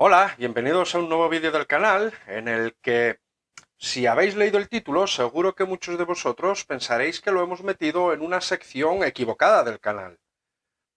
Hola, bienvenidos a un nuevo vídeo del canal en el que, si habéis leído el título, seguro que muchos de vosotros pensaréis que lo hemos metido en una sección equivocada del canal.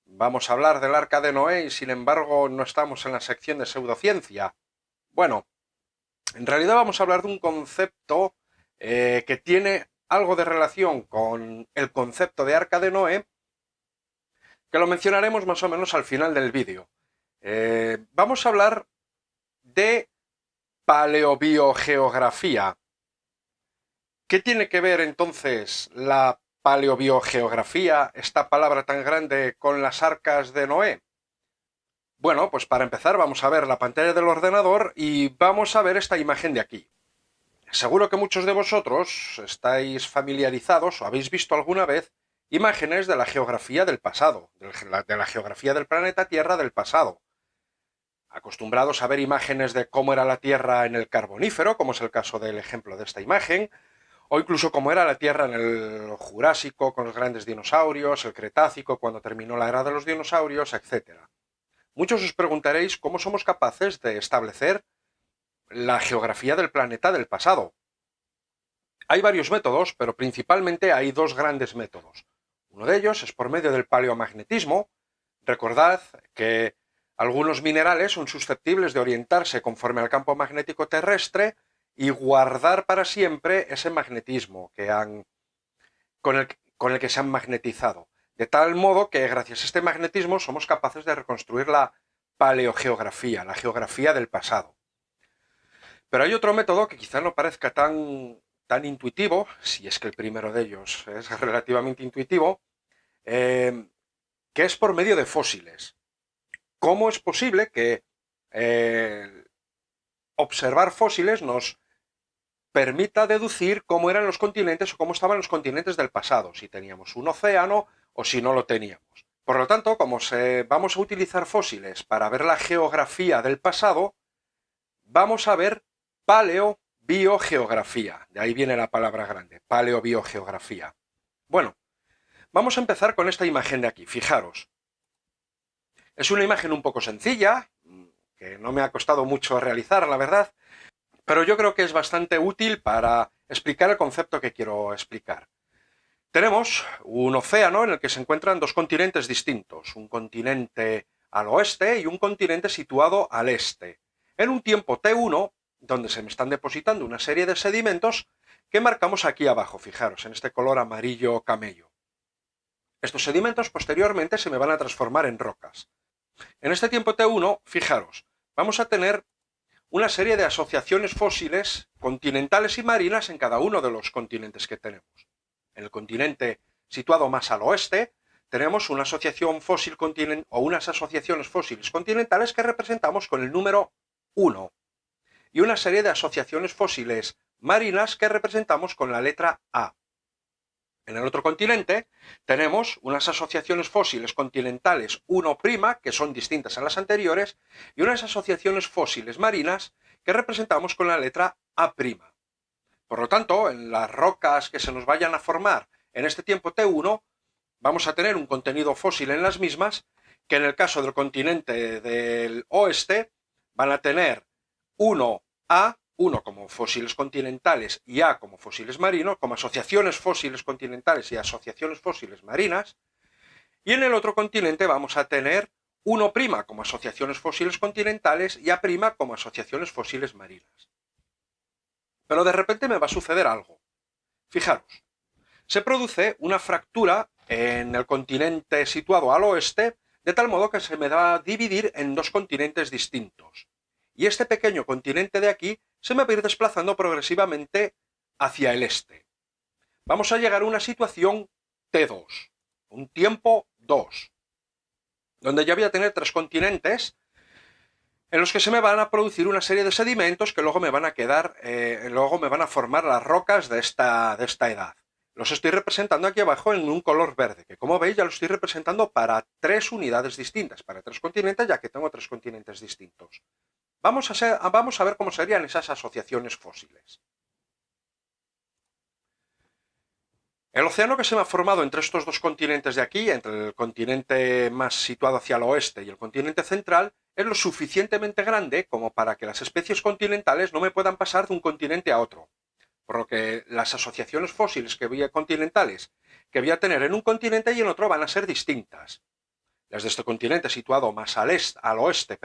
Vamos a hablar del Arca de Noé y sin embargo no estamos en la sección de pseudociencia. Bueno, en realidad vamos a hablar de un concepto que tiene algo de relación con el concepto de Arca de Noé, que lo mencionaremos más o menos al final del vídeo. Vamos a hablar de paleobiogeografía. ¿Qué tiene que ver entonces la paleobiogeografía, esta palabra tan grande, con las arcas de Noé? Bueno, pues para empezar vamos a ver la pantalla del ordenador y vamos a ver esta imagen de aquí. Seguro que muchos de vosotros estáis familiarizados o habéis visto alguna vez imágenes de la geografía del pasado, de la geografía del planeta Tierra del pasado. Acostumbrados a ver imágenes de cómo era la Tierra en el Carbonífero, como es el caso del ejemplo de esta imagen, o incluso cómo era la Tierra en el Jurásico con los grandes dinosaurios, el Cretácico cuando terminó la era de los dinosaurios, etc. Muchos os preguntaréis cómo somos capaces de establecer la geografía del planeta del pasado. Hay varios métodos, pero principalmente hay dos grandes métodos. Uno de ellos es por medio del paleomagnetismo. Recordad que algunos minerales son susceptibles de orientarse conforme al campo magnético terrestre y guardar para siempre ese magnetismo con el que se han magnetizado. De tal modo que gracias a este magnetismo somos capaces de reconstruir la paleogeografía, la geografía del pasado. Pero hay otro método que quizá no parezca tan intuitivo, si es que el primero de ellos es relativamente intuitivo, que es por medio de fósiles. ¿Cómo es posible que observar fósiles nos permita deducir cómo eran los continentes o cómo estaban los continentes del pasado, si teníamos un océano o si no lo teníamos? Por lo tanto, vamos a utilizar fósiles para ver la geografía del pasado, vamos a ver paleobiogeografía. De ahí viene la palabra grande, paleobiogeografía. Bueno, vamos a empezar con esta imagen de aquí. Fijaros, es una imagen un poco sencilla, que no me ha costado mucho realizar, la verdad, pero yo creo que es bastante útil para explicar el concepto que quiero explicar. Tenemos un océano en el que se encuentran dos continentes distintos, un continente al oeste y un continente situado al este, en un tiempo T1, donde se me están depositando una serie de sedimentos que marcamos aquí abajo, fijaros, en este color amarillo camello. Estos sedimentos posteriormente se me van a transformar en rocas. En este tiempo T1, fijaros, vamos a tener una serie de asociaciones fósiles continentales y marinas en cada uno de los continentes que tenemos. En el continente situado más al oeste, tenemos una asociación fósil o unas asociaciones fósiles continentales que representamos con el número 1 y una serie de asociaciones fósiles marinas que representamos con la letra A. En el otro continente tenemos unas asociaciones fósiles continentales 1', que son distintas a las anteriores, y unas asociaciones fósiles marinas que representamos con la letra A'. Por lo tanto, en las rocas que se nos vayan a formar en este tiempo T1, vamos a tener un contenido fósil en las mismas, que en el caso del continente del oeste van a tener 1A, 1 como fósiles continentales y A como fósiles marinos, como asociaciones fósiles continentales y asociaciones fósiles marinas, y en el otro continente vamos a tener 1' como asociaciones fósiles continentales y A' como asociaciones fósiles marinas. Pero de repente me va a suceder algo. Fijaros, se produce una fractura en el continente situado al oeste, de tal modo que se me va a dividir en dos continentes distintos. Y este pequeño continente de aquí se me va a ir desplazando progresivamente hacia el este. Vamos a llegar a una situación T2, un tiempo 2, donde ya voy a tener tres continentes en los que se me van a producir una serie de sedimentos que luego me van a quedar, luego me van a formar las rocas de esta edad. Los estoy representando aquí abajo en un color verde, que como veis ya lo estoy representando para tres unidades distintas, para tres continentes, ya que tengo tres continentes distintos. Vamos a ver cómo serían esas asociaciones fósiles. El océano que se me ha formado entre estos dos continentes de aquí, entre el continente más situado hacia el oeste y el continente central, es lo suficientemente grande como para que las especies continentales no me puedan pasar de un continente a otro. Por lo que las asociaciones fósiles continentales que voy a tener en un continente y en otro van a ser distintas. Las de este continente situado más al oeste,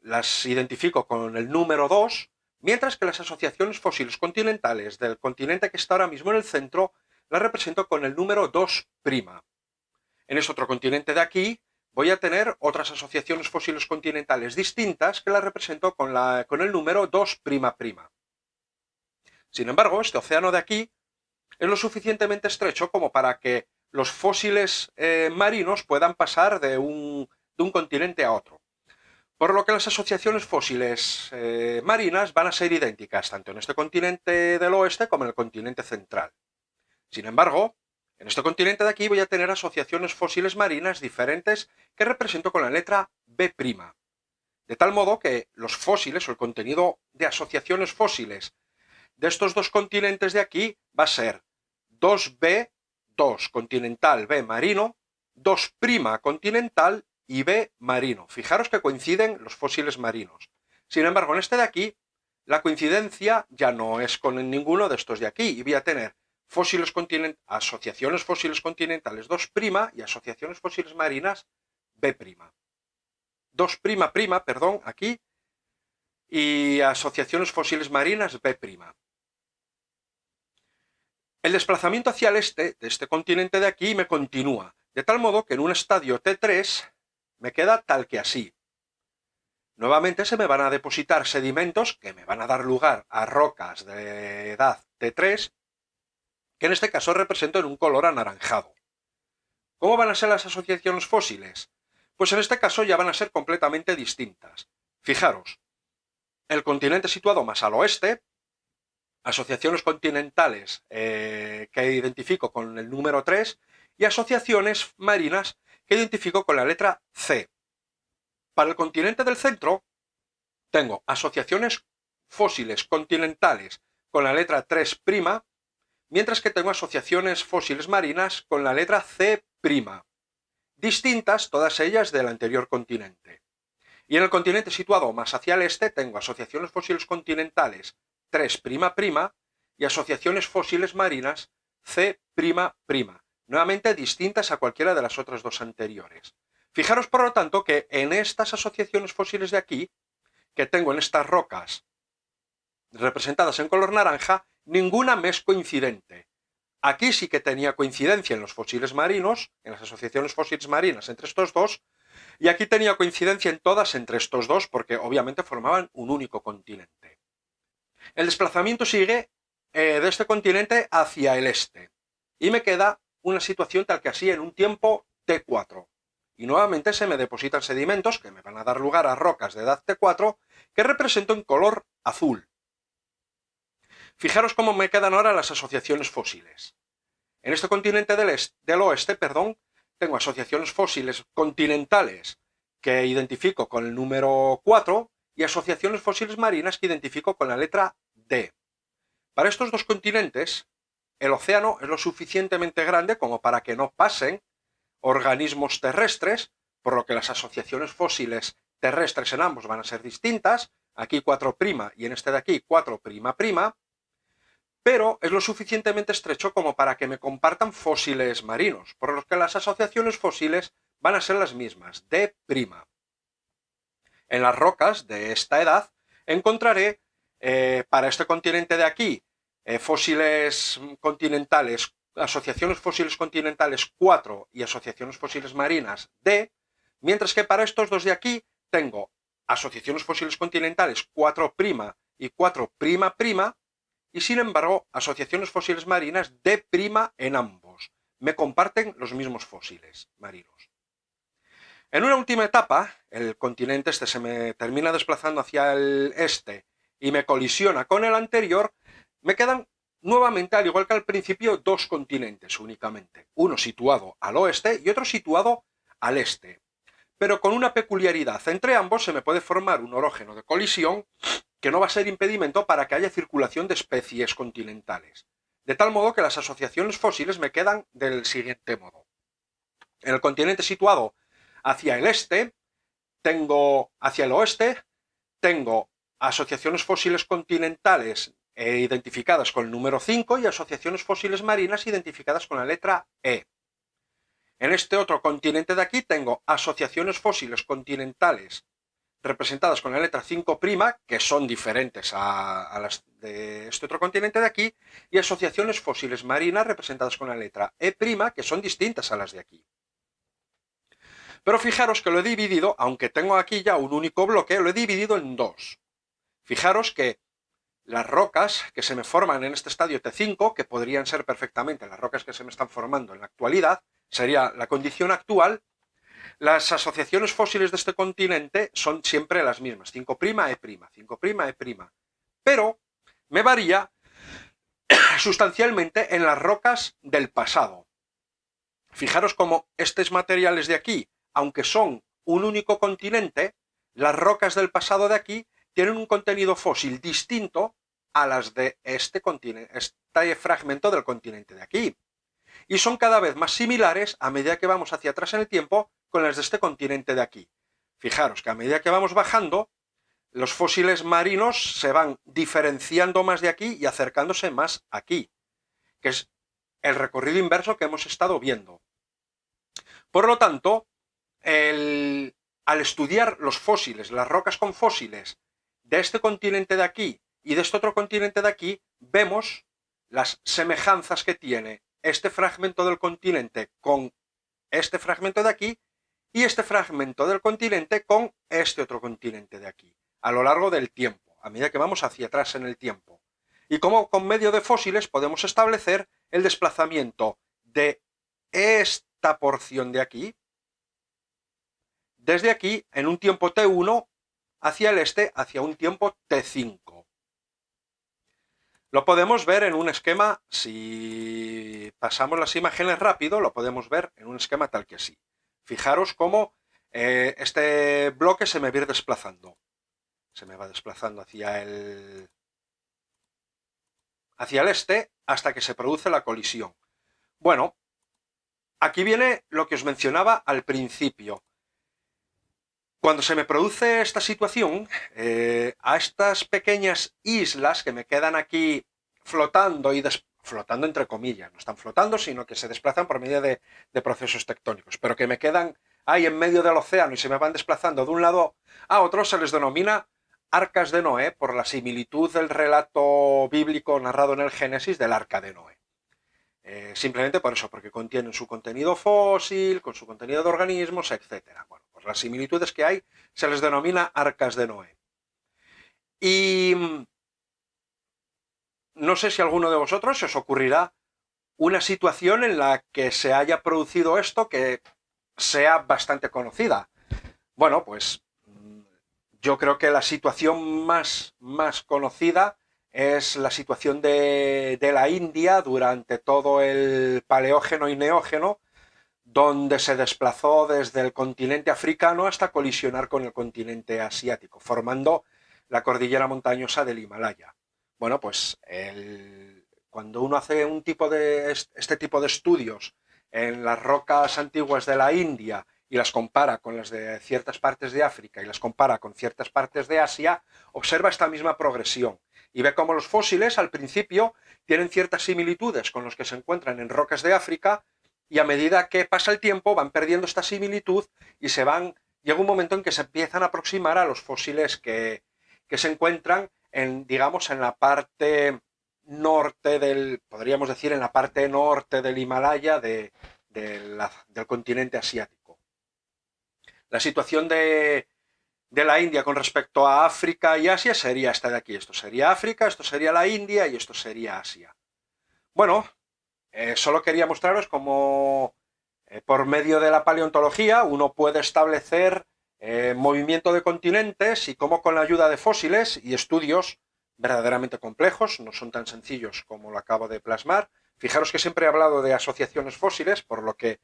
las identifico con el número 2, mientras que las asociaciones fósiles continentales del continente que está ahora mismo en el centro las represento con el número 2'. En este otro continente de aquí voy a tener otras asociaciones fósiles continentales distintas que las represento con el número 2''. Sin embargo, este océano de aquí es lo suficientemente estrecho como para que los fósiles marinos puedan pasar de un continente a otro. Por lo que las asociaciones fósiles marinas van a ser idénticas tanto en este continente del oeste como en el continente central. Sin embargo, en este continente de aquí voy a tener asociaciones fósiles marinas diferentes que represento con la letra B'. De tal modo que los fósiles o el contenido de asociaciones fósiles de estos dos continentes de aquí va a ser 2B, 2 continental, B marino, 2' continental y B marino. Fijaros que coinciden los fósiles marinos. Sin embargo, en este de aquí, la coincidencia ya no es con ninguno de estos de aquí y voy a tener asociaciones fósiles continentales 2' y asociaciones fósiles marinas B'. 2'', perdón, aquí, y asociaciones fósiles marinas B'. El desplazamiento hacia el este de este continente de aquí me continúa, de tal modo que en un estadio T3 me queda tal que así. Nuevamente se me van a depositar sedimentos que me van a dar lugar a rocas de edad T3, que en este caso represento en un color anaranjado. ¿Cómo van a ser las asociaciones fósiles? Pues en este caso ya van a ser completamente distintas. Fijaros, el continente situado más al oeste, asociaciones continentales que identifico con el número 3 y asociaciones marinas que identifico con la letra C. Para el continente del centro tengo asociaciones fósiles continentales con la letra 3', mientras que tengo asociaciones fósiles marinas con la letra C', distintas todas ellas del anterior continente. Y en el continente situado más hacia el este tengo asociaciones fósiles continentales 3'' y asociaciones fósiles marinas C'', nuevamente distintas a cualquiera de las otras dos anteriores. Fijaros, por lo tanto, que en estas asociaciones fósiles de aquí, que tengo en estas rocas representadas en color naranja, ninguna me es coincidente. Aquí sí que tenía coincidencia en los fósiles marinos, en las asociaciones fósiles marinas entre estos dos, y aquí tenía coincidencia en todas entre estos dos, porque obviamente formaban un único continente. El desplazamiento sigue de este continente hacia el este, y me queda una situación tal que así en un tiempo T4. Y nuevamente se me depositan sedimentos que me van a dar lugar a rocas de edad T4 que represento en color azul. Fijaros cómo me quedan ahora las asociaciones fósiles. En este continente del oeste, tengo asociaciones fósiles continentales que identifico con el número 4 y asociaciones fósiles marinas que identifico con la letra D. Para estos dos continentes, el océano es lo suficientemente grande como para que no pasen organismos terrestres, por lo que las asociaciones fósiles terrestres en ambos van a ser distintas, aquí 4' y en este de aquí 4'', pero es lo suficientemente estrecho como para que me compartan fósiles marinos, por lo que las asociaciones fósiles van a ser las mismas, D'. En las rocas de esta edad encontraré para este continente de aquí fósiles continentales, asociaciones fósiles continentales 4 y asociaciones fósiles marinas D, mientras que para estos dos de aquí tengo asociaciones fósiles continentales 4' y 4'', y sin embargo asociaciones fósiles marinas D' en ambos. Me comparten los mismos fósiles marinos. En una última etapa, el continente este se me termina desplazando hacia el este y me colisiona con el anterior, me quedan nuevamente, al igual que al principio, dos continentes únicamente. Uno situado al oeste y otro situado al este. Pero con una peculiaridad. Entre ambos se me puede formar un orógeno de colisión que no va a ser impedimento para que haya circulación de especies continentales. De tal modo que las asociaciones fósiles me quedan del siguiente modo. En el continente situado hacia el este, tengo hacia el oeste, tengo asociaciones fósiles continentales identificadas con el número 5 y asociaciones fósiles marinas identificadas con la letra E. En este otro continente de aquí tengo asociaciones fósiles continentales representadas con la letra 5', que son diferentes a las de este otro continente de aquí, y asociaciones fósiles marinas representadas con la letra E', que son distintas a las de aquí. Pero fijaros que lo he dividido, aunque tengo aquí ya un único bloque, lo he dividido en dos. Fijaros que las rocas que se me forman en este estadio T5, que podrían ser perfectamente las rocas que se me están formando en la actualidad, sería la condición actual. Las asociaciones fósiles de este continente son siempre las mismas, 5', E', 5', E', pero me varía sustancialmente en las rocas del pasado. Fijaros cómo estos materiales de aquí, aunque son un único continente, las rocas del pasado de aquí tienen un contenido fósil distinto a las de este fragmento del continente de aquí. Y son cada vez más similares a medida que vamos hacia atrás en el tiempo con las de este continente de aquí. Fijaros que a medida que vamos bajando, los fósiles marinos se van diferenciando más de aquí y acercándose más aquí, que es el recorrido inverso que hemos estado viendo. Por lo tanto, al estudiar los fósiles, las rocas con fósiles de este continente de aquí y de este otro continente de aquí, vemos las semejanzas que tiene este fragmento del continente con este fragmento de aquí y este fragmento del continente con este otro continente de aquí, a lo largo del tiempo, a medida que vamos hacia atrás en el tiempo. Y cómo con medio de fósiles podemos establecer el desplazamiento de esta porción de aquí, desde aquí, en un tiempo T1, hacia el este, hacia un tiempo T5. Lo podemos ver en un esquema, si pasamos las imágenes rápido, lo podemos ver en un esquema tal que así. Fijaros cómo este bloque se me va a ir desplazando. Se me va desplazando hacia el este hasta que se produce la colisión. Bueno, aquí viene lo que os mencionaba al principio. Cuando se me produce esta situación, a estas pequeñas islas que me quedan aquí flotando flotando entre comillas, no están flotando, sino que se desplazan por medio de procesos tectónicos, pero que me quedan ahí en medio del océano y se me van desplazando de un lado a otro, se les denomina arcas de Noé, por la similitud del relato bíblico narrado en el Génesis del arca de Noé. Simplemente por eso, porque contienen su contenido fósil, con su contenido de organismos, etc. Bueno, pues las similitudes que hay se les denomina arcas de Noé. Y no sé si a alguno de vosotros se os ocurrirá una situación en la que se haya producido esto que sea bastante conocida. Bueno, pues yo creo que la situación más conocida es la situación de la India durante todo el Paleógeno y Neógeno, donde se desplazó desde el continente africano hasta colisionar con el continente asiático, formando la cordillera montañosa del Himalaya. Bueno, pues cuando uno hace este tipo de estudios en las rocas antiguas de la India y las compara con las de ciertas partes de África y las compara con ciertas partes de Asia, observa esta misma progresión y ve cómo los fósiles al principio tienen ciertas similitudes con los que se encuentran en rocas de África y a medida que pasa el tiempo van perdiendo esta similitud y llega un momento en que se empiezan a aproximar a los fósiles que se encuentran digamos, en la parte norte podríamos decir, en la parte norte del Himalaya del continente asiático. La situación de la India con respecto a África y Asia sería esta de aquí. Esto sería África, esto sería la India y esto sería Asia. Bueno, solo quería mostraros cómo por medio de la paleontología uno puede establecer movimiento de continentes y cómo con la ayuda de fósiles y estudios verdaderamente complejos, no son tan sencillos como lo acabo de plasmar. Fijaros que siempre he hablado de asociaciones fósiles, por lo que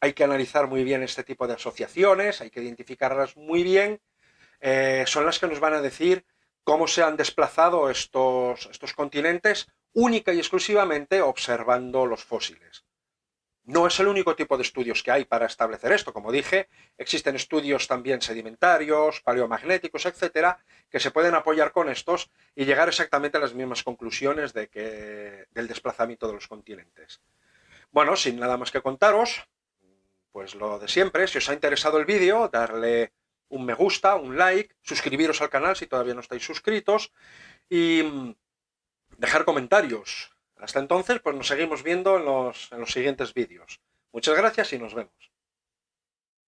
hay que analizar muy bien este tipo de asociaciones, hay que identificarlas muy bien. Son las que nos van a decir cómo se han desplazado estos continentes única y exclusivamente observando los fósiles. No es el único tipo de estudios que hay para establecer esto. Como dije, existen estudios también sedimentarios, paleomagnéticos, etcétera, que se pueden apoyar con estos y llegar exactamente a las mismas conclusiones del desplazamiento de los continentes. Bueno, sin nada más que contaros, pues lo de siempre, si os ha interesado el vídeo, darle un me gusta, un like, suscribiros al canal si todavía no estáis suscritos y dejar comentarios. Hasta entonces, pues nos seguimos viendo en los siguientes vídeos. Muchas gracias y nos vemos.